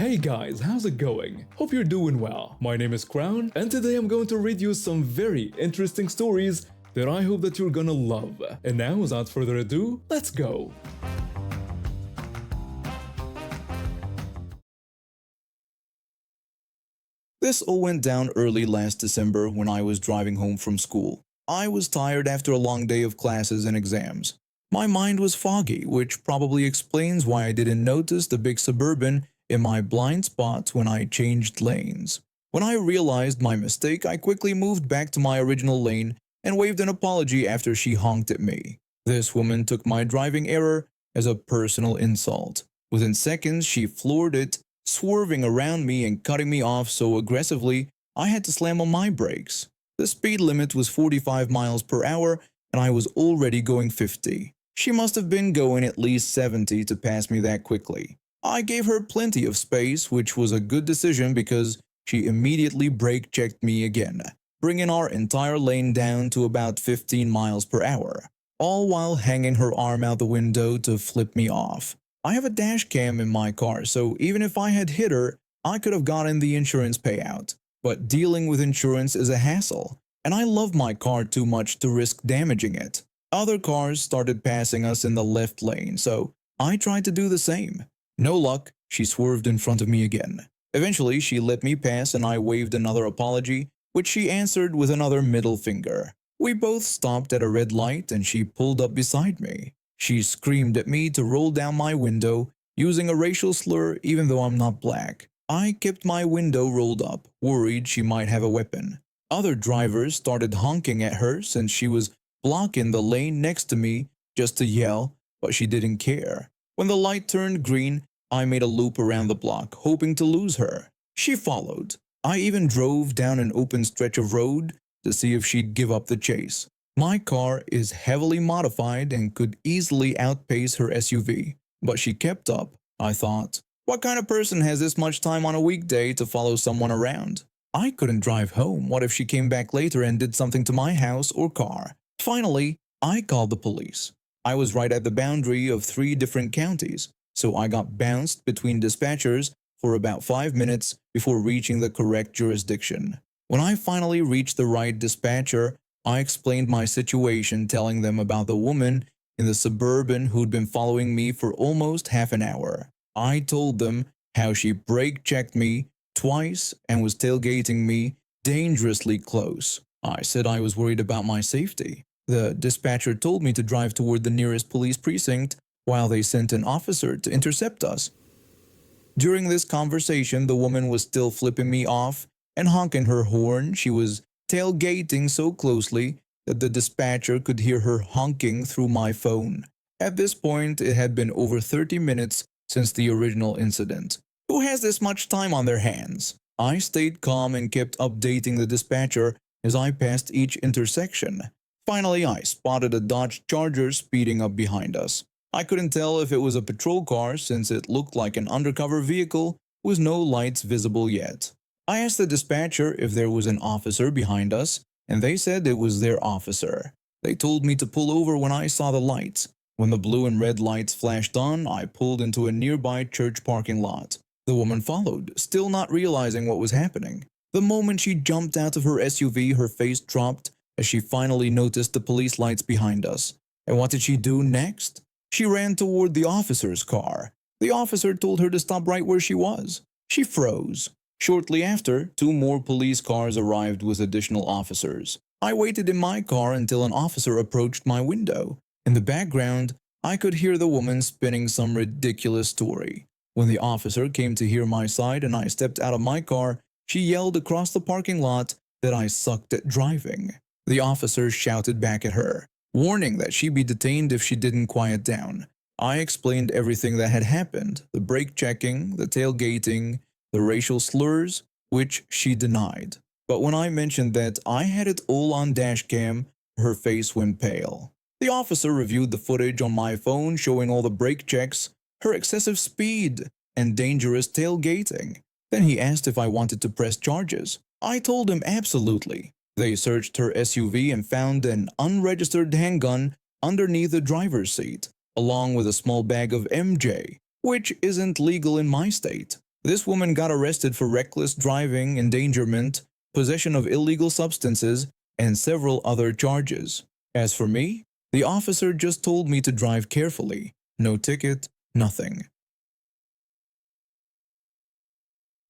Hey guys, how's it going? Hope you're doing well. My name is Crown, and today I'm going to read you some very interesting stories that I hope that you're gonna love. And now, without further ado, let's go! This all went down early last December when I was driving home from school. I was tired after a long day of classes and exams. My mind was foggy, which probably explains why I didn't notice the big Suburban in my blind spot when I changed lanes. When I realized my mistake, I quickly moved back to my original lane and waved an apology after she honked at me. This woman took my driving error as a personal insult. Within seconds, she floored it, swerving around me and cutting me off so aggressively I had to slam on my brakes. The speed limit was 45 miles per hour and I was already going 50. She must have been going at least 70 to pass me that quickly. I gave her plenty of space, which was a good decision because she immediately brake checked me again, bringing our entire lane down to about 15 miles per hour, all while hanging her arm out the window to flip me off. I have a dash cam in my car, so even if I had hit her, I could have gotten the insurance payout. But dealing with insurance is a hassle, and I love my car too much to risk damaging it. Other cars started passing us in the left lane, so I tried to do the same. No luck, she swerved in front of me again. Eventually, she let me pass and I waved another apology, which she answered with another middle finger. We both stopped at a red light and she pulled up beside me. She screamed at me to roll down my window, using a racial slur even though I'm not black. I kept my window rolled up, worried she might have a weapon. Other drivers started honking at her since she was blocking the lane next to me just to yell, but she didn't care. When the light turned green, I made a loop around the block, hoping to lose her. She followed. I even drove down an open stretch of road to see if she'd give up the chase. My car is heavily modified and could easily outpace her SUV, but she kept up. I thought, what kind of person has this much time on a weekday to follow someone around? I couldn't drive home. What if she came back later and did something to my house or car? Finally, I called the police. I was right at the boundary of 3 different counties, so I got bounced between dispatchers for about 5 minutes before reaching the correct jurisdiction. When I finally reached the right dispatcher, I explained my situation, telling them about the woman in the Suburban who'd been following me for almost half an hour. I told them how she brake checked me twice and was tailgating me dangerously close. I said I was worried about my safety. The dispatcher told me to drive toward the nearest police precinct while they sent an officer to intercept us. During this conversation, the woman was still flipping me off and honking her horn. She was tailgating so closely that the dispatcher could hear her honking through my phone. At this point, it had been over 30 minutes since the original incident. Who has this much time on their hands? I stayed calm and kept updating the dispatcher as I passed each intersection. Finally, I spotted a Dodge Charger speeding up behind us. I couldn't tell if it was a patrol car since it looked like an undercover vehicle with no lights visible yet. I asked the dispatcher if there was an officer behind us, and they said it was their officer. They told me to pull over when I saw the lights. When the blue and red lights flashed on, I pulled into a nearby church parking lot. The woman followed, still not realizing what was happening. The moment she jumped out of her SUV, her face dropped as she finally noticed the police lights behind us. And what did she do next? She ran toward the officer's car. The officer told her to stop right where she was. She froze. Shortly after, 2 more police cars arrived with additional officers. I waited in my car until an officer approached my window. In the background, I could hear the woman spinning some ridiculous story. When the officer came to hear my side and I stepped out of my car, she yelled across the parking lot that I sucked at driving. The officer shouted back at her, warning that she'd be detained if she didn't quiet down. I explained everything that had happened, the brake checking, the tailgating, the racial slurs, which she denied. But when I mentioned that I had it all on dashcam, her face went pale. The officer reviewed the footage on my phone showing all the brake checks, her excessive speed, and dangerous tailgating. Then he asked if I wanted to press charges. I told him absolutely. They searched her SUV and found an unregistered handgun underneath the driver's seat, along with a small bag of MJ, which isn't legal in my state. This woman got arrested for reckless driving, endangerment, possession of illegal substances, and several other charges. As for me, the officer just told me to drive carefully. No ticket, nothing.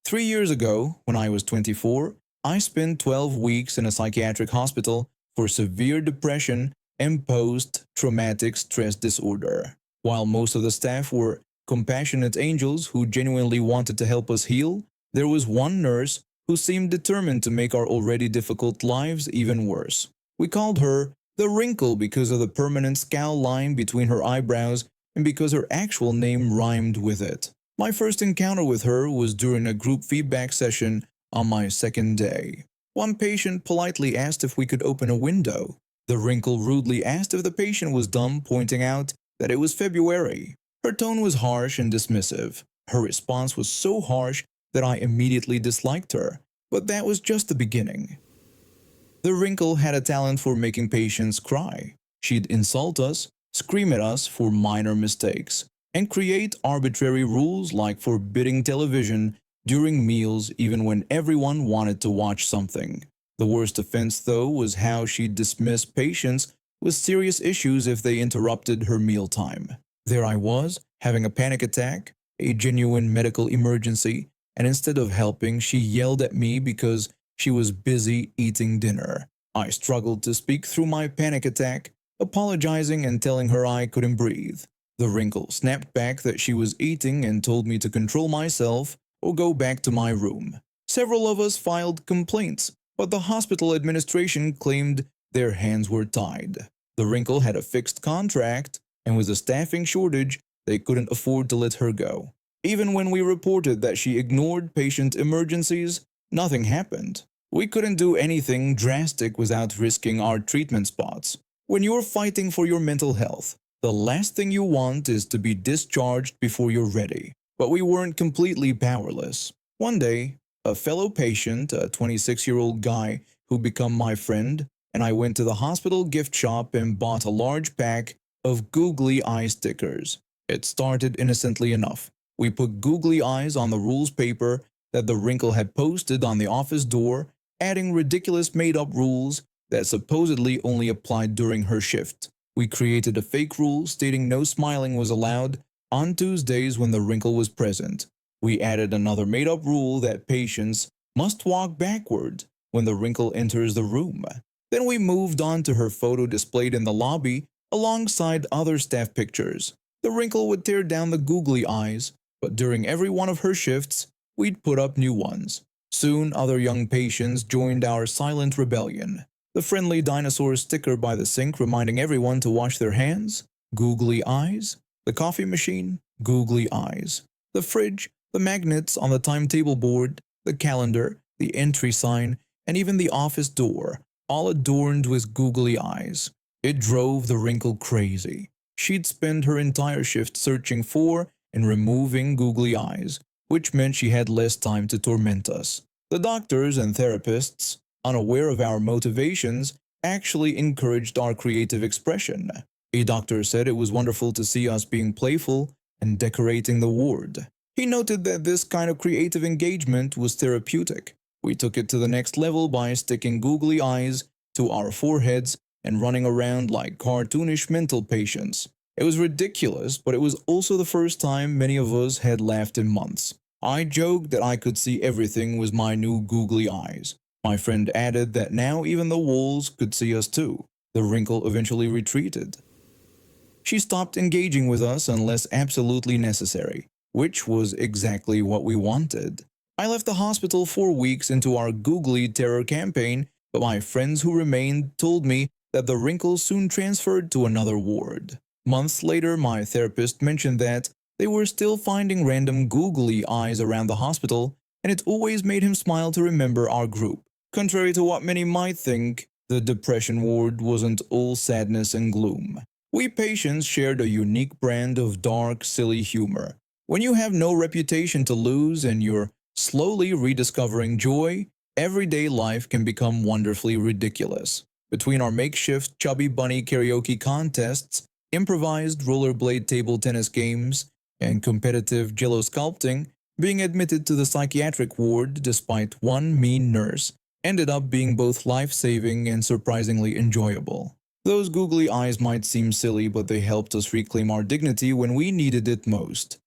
3 years ago, when I was 24, I spent 12 weeks in a psychiatric hospital for severe depression and post-traumatic stress disorder. While most of the staff were compassionate angels who genuinely wanted to help us heal, there was one nurse who seemed determined to make our already difficult lives even worse. We called her the Wrinkle because of the permanent scowl line between her eyebrows and because her actual name rhymed with it. My first encounter with her was during a group feedback session on my second day. One patient politely asked if we could open a window. The Wrinkle rudely asked if the patient was dumb, pointing out that it was February. Her tone was harsh and dismissive. Her response was so harsh that I immediately disliked her. But that was just the beginning. The Wrinkle had a talent for making patients cry. She'd insult us, scream at us for minor mistakes, and create arbitrary rules like forbidding television during meals even when everyone wanted to watch something. The worst offense, though, was how she'd dismiss patients with serious issues if they interrupted her mealtime. There I was, having a panic attack, a genuine medical emergency, and instead of helping, she yelled at me because she was busy eating dinner. I struggled to speak through my panic attack, apologizing and telling her I couldn't breathe. The Wrinkle snapped back that she was eating and told me to control myself or go back to my room. Several of us filed complaints, but the hospital administration claimed their hands were tied. The Wrinkle had a fixed contract, and with a staffing shortage, they couldn't afford to let her go. Even when we reported that she ignored patient emergencies, nothing happened. We couldn't do anything drastic without risking our treatment spots. When you're fighting for your mental health, the last thing you want is to be discharged before you're ready. But we weren't completely powerless. One day, a fellow patient, a 26-year-old guy who became my friend, and I went to the hospital gift shop and bought a large pack of googly eye stickers. It started innocently enough. We put googly eyes on the rules paper that the Wrinkle had posted on the office door, adding ridiculous made-up rules that supposedly only applied during her shift. We created a fake rule stating no smiling was allowed on Tuesdays when the Wrinkle was present. We added another made-up rule that patients must walk backward when the Wrinkle enters the room. Then we moved on to her photo displayed in the lobby alongside other staff pictures. The Wrinkle would tear down the googly eyes, but during every one of her shifts, we'd put up new ones. Soon, other young patients joined our silent rebellion. The friendly dinosaur sticker by the sink reminding everyone to wash their hands, googly eyes. The coffee machine, googly eyes. The fridge, the magnets on the timetable board, the calendar, the entry sign, and even the office door, all adorned with googly eyes. It drove the Wrinkle crazy. She'd spend her entire shift searching for and removing googly eyes, which meant she had less time to torment us. The doctors and therapists, unaware of our motivations, actually encouraged our creative expression. A doctor said it was wonderful to see us being playful and decorating the ward. He noted that this kind of creative engagement was therapeutic. We took it to the next level by sticking googly eyes to our foreheads and running around like cartoonish mental patients. It was ridiculous, but it was also the first time many of us had laughed in months. I joked that I could see everything with my new googly eyes. My friend added that now even the walls could see us too. The Wrinkle eventually retreated. She stopped engaging with us unless absolutely necessary, which was exactly what we wanted. I left the hospital 4 weeks into our googly terror campaign, but my friends who remained told me that the Wrinkle soon transferred to another ward. Months later, my therapist mentioned that they were still finding random googly eyes around the hospital, and it always made him smile to remember our group. Contrary to what many might think, the depression ward wasn't all sadness and gloom. We patients shared a unique brand of dark, silly humor. When you have no reputation to lose and you're slowly rediscovering joy, everyday life can become wonderfully ridiculous. Between our makeshift Chubby Bunny karaoke contests, improvised rollerblade table tennis games, and competitive jello sculpting, Being admitted to the psychiatric ward despite one mean nurse ended up being both life-saving and surprisingly enjoyable. Those googly eyes might seem silly, but they helped us reclaim our dignity when we needed it most.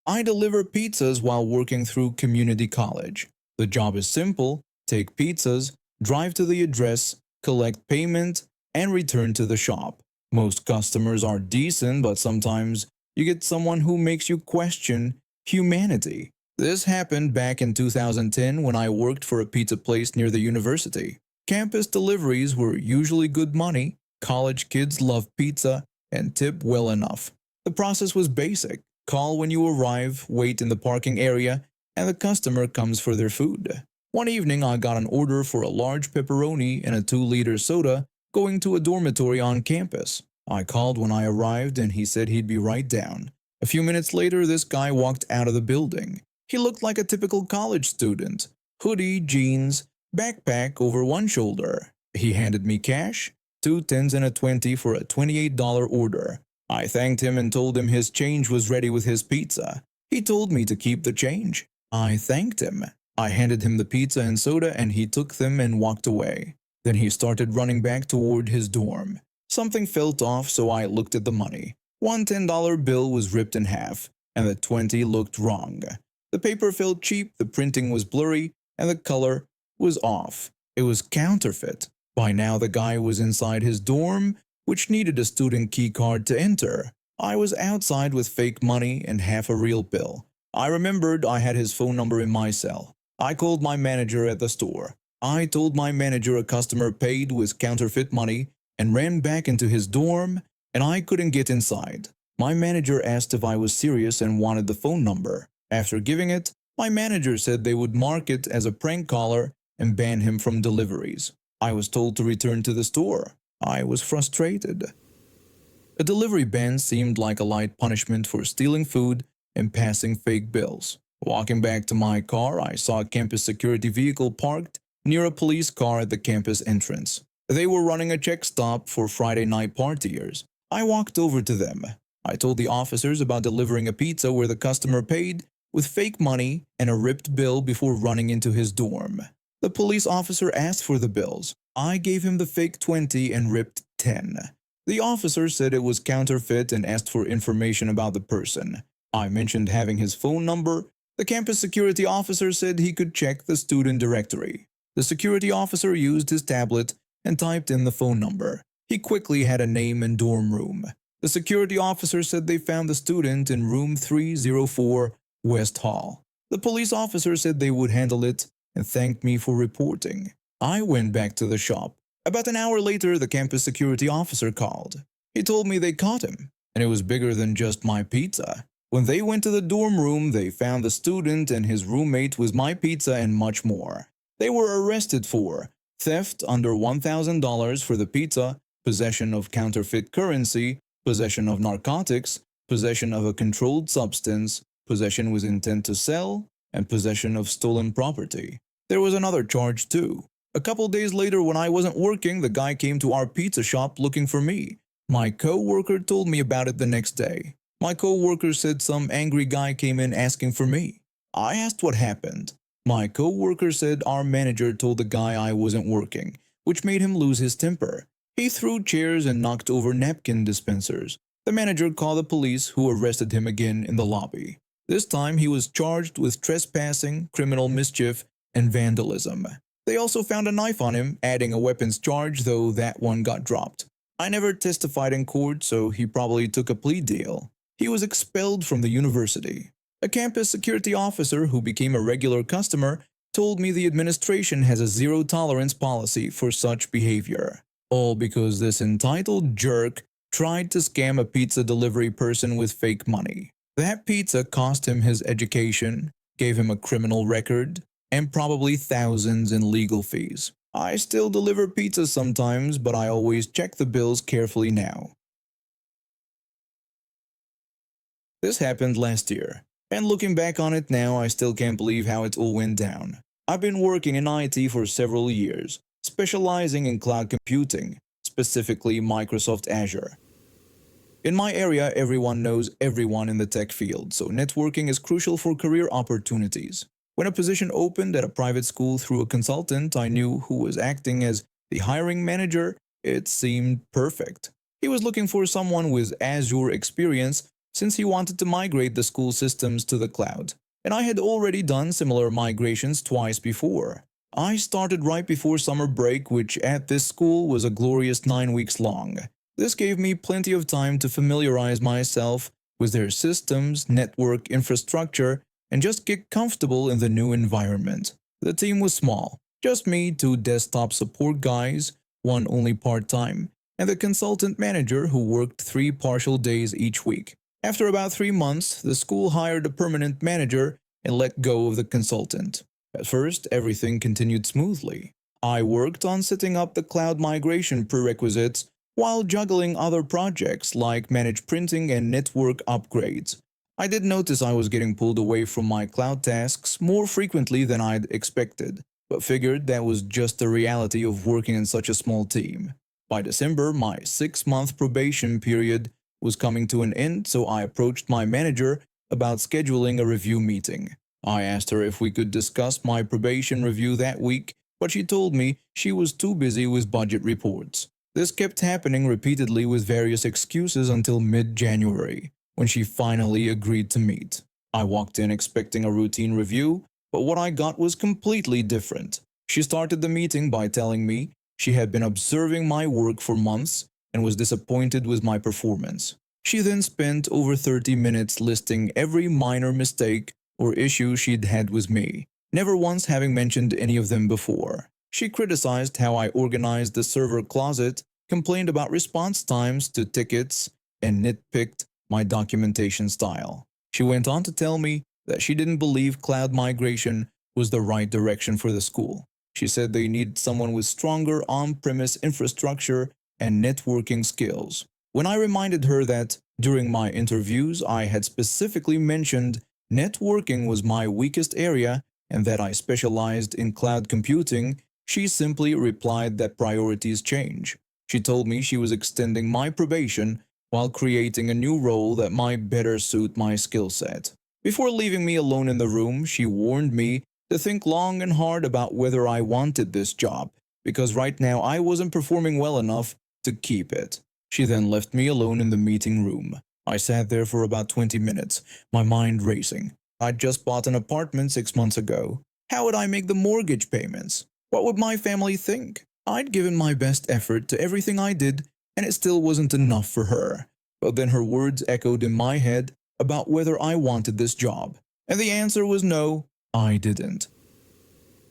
I deliver pizzas while working through community college. The job is simple: take pizzas, drive to the address, collect payment, and return to the shop. Most customers are decent, but sometimes you get someone who makes you question humanity. This happened back in 2010 when I worked for a pizza place near the university. Campus deliveries were usually good money, college kids love pizza, and tip well enough. The process was basic: call when you arrive, wait in the parking area, and the customer comes for their food. One evening I got an order for a large pepperoni and a 2-liter soda going to a dormitory on campus. I called when I arrived and he said he'd be right down. A few minutes later, this guy walked out of the building. He looked like a typical college student: hoodie, jeans, backpack over one shoulder. He handed me cash, 2 10s and a 20 for a $28 order. I thanked him and told him his change was ready with his pizza. He told me to keep the change. I thanked him. I handed him the pizza and soda and he took them and walked away. Then he started running back toward his dorm. Something felt off, so I looked at the money. One $10 bill was ripped in half, and the 20 looked wrong. The paper felt cheap, the printing was blurry, and the color was off. It was counterfeit. By now the guy was inside his dorm, which needed a student key card to enter. I was outside with fake money and half a real bill. I remembered I had his phone number in my cell. I called my manager at the store. I told my manager a customer paid with counterfeit money and ran back into his dorm, and I couldn't get inside. My manager asked if I was serious and wanted the phone number. After giving it, my manager said they would mark it as a prank caller and ban him from deliveries. I was told to return to the store. I was frustrated. A delivery ban seemed like a light punishment for stealing food and passing fake bills. Walking back to my car, I saw a campus security vehicle parked near a police car at the campus entrance. They were running a check stop for Friday night partiers. I walked over to them. I told the officers about delivering a pizza where the customer paid with fake money and a ripped bill before running into his dorm. The police officer asked for the bills. I gave him the fake 20 and ripped 10. The officer said it was counterfeit and asked for information about the person. I mentioned having his phone number. The campus security officer said he could check the student directory. The security officer used his tablet and typed in the phone number. He quickly had a name and dorm room. The security officer said they found the student in room 304 West Hall. The police officer said they would handle it and thanked me for reporting. I went back to the shop. About an hour later, the campus security officer called. He told me they caught him, and it was bigger than just my pizza. When they went to the dorm room, they found the student and his roommate with my pizza and much more. They were arrested for theft under $1,000 for the pizza, possession of counterfeit currency, possession of narcotics, possession of a controlled substance, possession with intent to sell, and possession of stolen property. There was another charge too. A couple days later, when I wasn't working, the guy came to our pizza shop looking for me. My co-worker told me about it the next day. My co-worker said some angry guy came in asking for me. I asked what happened. My co-worker said our manager told the guy I wasn't working, which made him lose his temper. He threw chairs and knocked over napkin dispensers. The manager called the police, who arrested him again in the lobby. This time he was charged with trespassing, criminal mischief, and vandalism. They also found a knife on him, adding a weapons charge, though that one got dropped. I never testified in court, so he probably took a plea deal. He was expelled from the university. A campus security officer who became a regular customer told me the administration has a zero-tolerance policy for such behavior. All because this entitled jerk tried to scam a pizza delivery person with fake money. That pizza cost him his education, gave him a criminal record, and probably thousands in legal fees. I still deliver pizza sometimes, but I always check the bills carefully now. This happened last year, and looking back on it now, I still can't believe how it all went down. I've been working in IT for several years, specializing in cloud computing, specifically Microsoft Azure. In my area, everyone knows everyone in the tech field, so networking is crucial for career opportunities. When a position opened at a private school through a consultant I knew who was acting as the hiring manager, it seemed perfect. He was looking for someone with Azure experience since he wanted to migrate the school systems to the cloud. And I had already done similar migrations twice before. I started right before summer break, which at this school was a glorious 9 weeks long. This gave me plenty of time to familiarize myself with their systems, network infrastructure, and just get comfortable in the new environment. The team was small, just me, two desktop support guys, one only part-time, and the consultant manager who worked 3 partial days each week. After about 3 months, the school hired a permanent manager and let go of the consultant. At first, everything continued smoothly. I worked on setting up the cloud migration prerequisites while juggling other projects like managed printing and network upgrades. I did notice I was getting pulled away from my cloud tasks more frequently than I'd expected, but figured that was just the reality of working in such a small team. By December, my 6 month probation period was coming to an end, so I approached my manager about scheduling a review meeting. I asked her if we could discuss my probation review that week, but she told me she was too busy with budget reports. This kept happening repeatedly with various excuses until mid-January, when she finally agreed to meet. I walked in expecting a routine review, but what I got was completely different. She started the meeting by telling me she had been observing my work for months and was disappointed with my performance. She then spent over 30 minutes listing every minor mistake or issue she'd had with me, never once having mentioned any of them before. She criticized how I organized the server closet, complained about response times to tickets, and nitpicked my documentation style. She went on to tell me that she didn't believe cloud migration was the right direction for the school. She said they needed someone with stronger on-premise infrastructure and networking skills. When I reminded her that during my interviews I had specifically mentioned networking was my weakest area and that I specialized in cloud computing, she simply replied that priorities change. She told me she was extending my probation while creating a new role that might better suit my skill set. Before leaving me alone in the room, she warned me to think long and hard about whether I wanted this job, because right now I wasn't performing well enough to keep it. She then left me alone in the meeting room. I sat there for about 20 minutes, my mind racing. I'd just bought an apartment 6 months ago. How would I make the mortgage payments? What would my family think? I'd given my best effort to everything I did, and it still wasn't enough for her. But then her words echoed in my head about whether I wanted this job. And the answer was no, I didn't.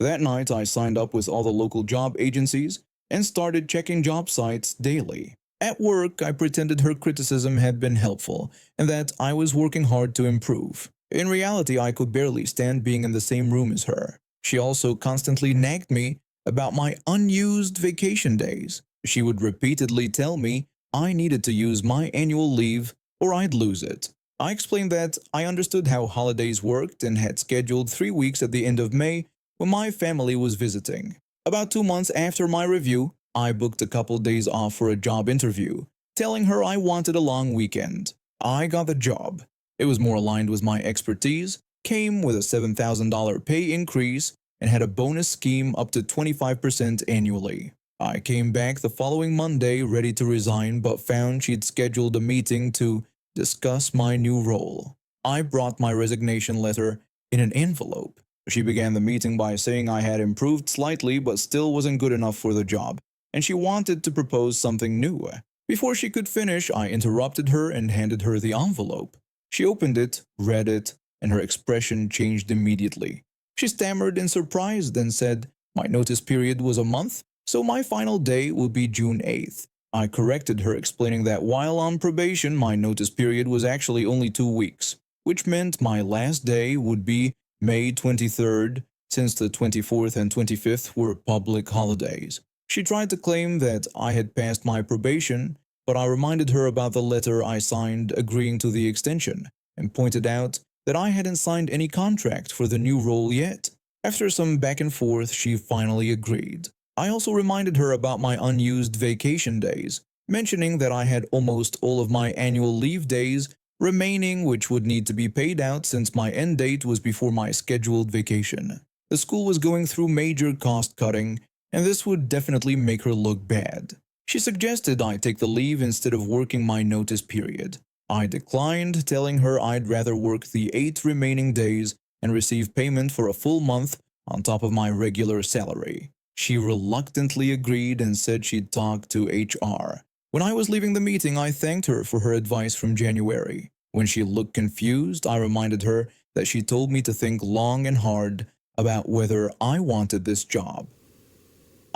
That night, I signed up with all the local job agencies and started checking job sites daily. At work, I pretended her criticism had been helpful and that I was working hard to improve. In reality, I could barely stand being in the same room as her. She also constantly nagged me about my unused vacation days. She would repeatedly tell me I needed to use my annual leave or I'd lose it. I explained that I understood how holidays worked and had scheduled 3 weeks at the end of May when my family was visiting. About 2 months after my review, I booked a couple days off for a job interview, telling her I wanted a long weekend. I got the job. It was more aligned with my expertise, came with a $7,000 pay increase, and had a bonus scheme up to 25% annually. I came back the following Monday ready to resign, but found she'd scheduled a meeting to discuss my new role. I brought my resignation letter in an envelope. She began the meeting by saying I had improved slightly but still wasn't good enough for the job, and she wanted to propose something new. Before she could finish, I interrupted her and handed her the envelope. She opened it, read it, and her expression changed immediately. She stammered in surprise, then said my notice period was a month, so my final day would be June 8th. I corrected her, explaining that while on probation, my notice period was actually only 2 weeks, which meant my last day would be May 23rd, since the 24th and 25th were public holidays. She tried to claim that I had passed my probation, but I reminded her about the letter I signed agreeing to the extension, and pointed out that I hadn't signed any contract for the new role yet. After some back and forth, she finally agreed. I also reminded her about my unused vacation days, mentioning that I had almost all of my annual leave days remaining, which would need to be paid out since my end date was before my scheduled vacation. The school was going through major cost cutting, and this would definitely make her look bad. She suggested I take the leave instead of working my notice period. I declined, telling her I'd rather work the 8 remaining days and receive payment for a full month on top of my regular salary. She reluctantly agreed and said she'd talk to HR. When I was leaving the meeting, I thanked her for her advice from January. When she looked confused, I reminded her that she told me to think long and hard about whether I wanted this job.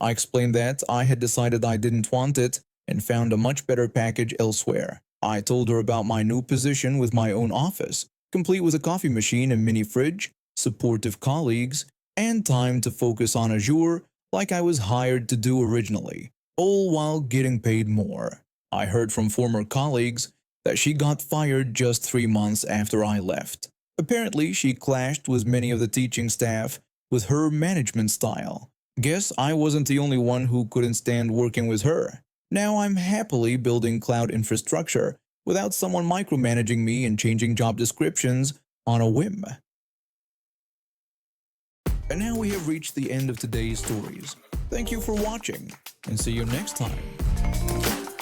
I explained that I had decided I didn't want it and found a much better package elsewhere. I told her about my new position with my own office, complete with a coffee machine and mini fridge, supportive colleagues, and time to focus on Azure like I was hired to do originally, all while getting paid more. I heard from former colleagues that she got fired just 3 months after I left. Apparently, she clashed with many of the teaching staff with her management style. Guess I wasn't the only one who couldn't stand working with her. Now I'm happily building cloud infrastructure without someone micromanaging me and changing job descriptions on a whim. And now we have reached the end of today's stories. Thank you for watching, and see you next time.